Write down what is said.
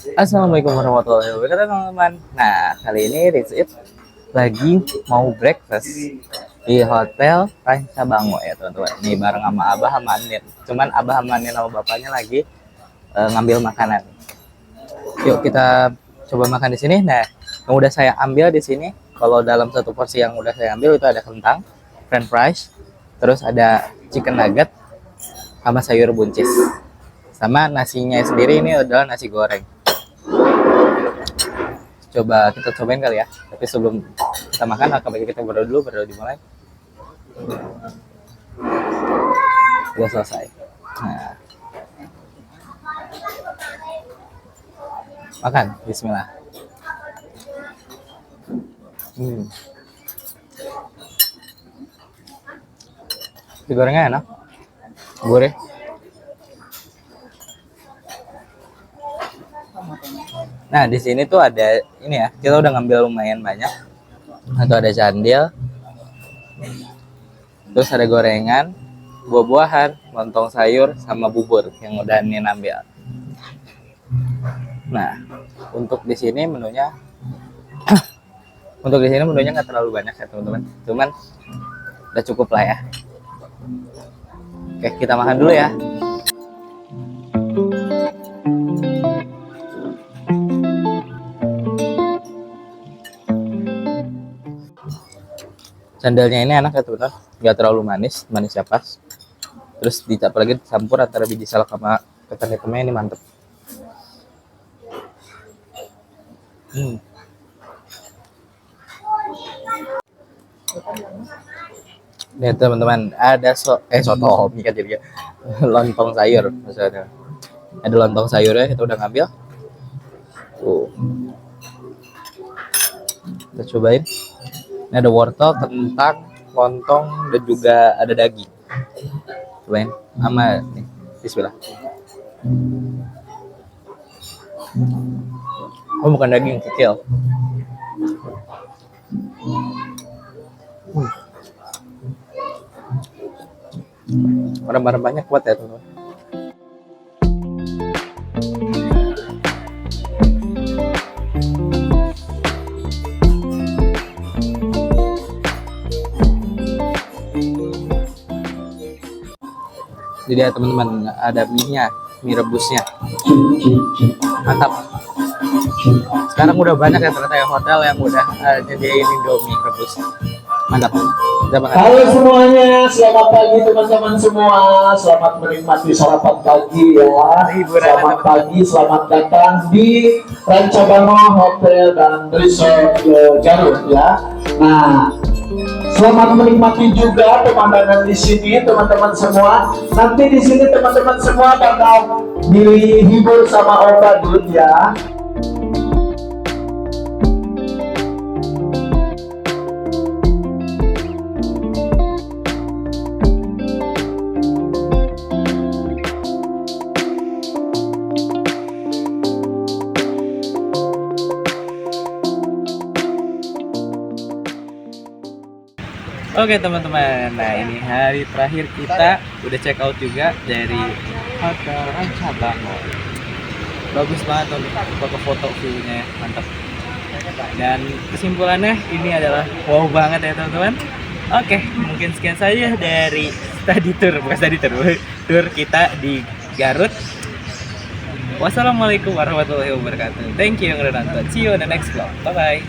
Assalamualaikum warahmatullahi wabarakatuh teman-teman. Nah kali ini Rizit lagi mau breakfast di hotel Ranca Bango ya teman-teman. Ini bareng sama Abah sama Anin. Cuman Abah sama Anin sama bapaknya lagi ngambil makanan. Yuk kita coba makan di sini. Nah yang udah saya ambil di sini, kalau dalam satu porsi yang udah saya ambil itu ada kentang, french fries, terus ada chicken nugget sama sayur buncis. Sama nasinya sendiri ini adalah nasi goreng. Coba kita cobain kali ya. Tapi sebelum kita makan, baiknya kita berdoa dulu. Berdoa dimulai. Udah selesai. Nah, makan. Bismillah. Digorengnya enak, gurih. Nah di sini tuh ada ini ya, kita udah ngambil lumayan banyak. Atau ada candil, terus ada gorengan, buah-buahan, lontong sayur, sama bubur yang udah Nin ambil. Nah untuk di sini menunya, nggak terlalu banyak ya teman-teman. Cuman udah cukup lah ya. Oke kita makan dulu ya. Sandalnya ini enak ya teman-teman, nggak terlalu manis, manisnya pas. Terus apalagi dicampur antara biji salak sama ketan hitamnya, ini mantep. Nih teman-teman, ada soto mie kan jadi lontong sayur maksudnya. Ada lontong sayurnya, kita udah ngambil. Kita cobain. Ini ada wortel, kentang, lontong, dan juga ada daging. Cobain sama nih, bismillah. Oh bukan daging, kikil. Rempah-rempahnya kuat ya teman-teman. Jadi ya teman-teman, ada mie rebusnya, mantap. Sekarang udah banyak ya ternyata ya hotel yang udah nyediain Indomie rebus, mantap. Halo semuanya, selamat pagi teman-teman semua. Selamat menikmati sarapan pagi ya. Selamat pagi, selamat datang di Ranca Bango Hotel dan Resort Garut ya. Nah, selamat menikmati juga pemandangan di sini teman-teman semua. Nanti di sini teman-teman semua bakal dihibur sama Om Badut ya. Oke teman-teman, nah ini hari terakhir kita udah check out juga dari Hotel Ranca Bango. Bagus banget untuk foto-foto view-nya, mantap. Dan kesimpulannya ini adalah wow banget ya teman-teman. Oke, mungkin sekian saja dari tour kita di Garut. Wassalamualaikum warahmatullahi wabarakatuh. Thank you yang udah nonton. See you on the next vlog. Bye bye.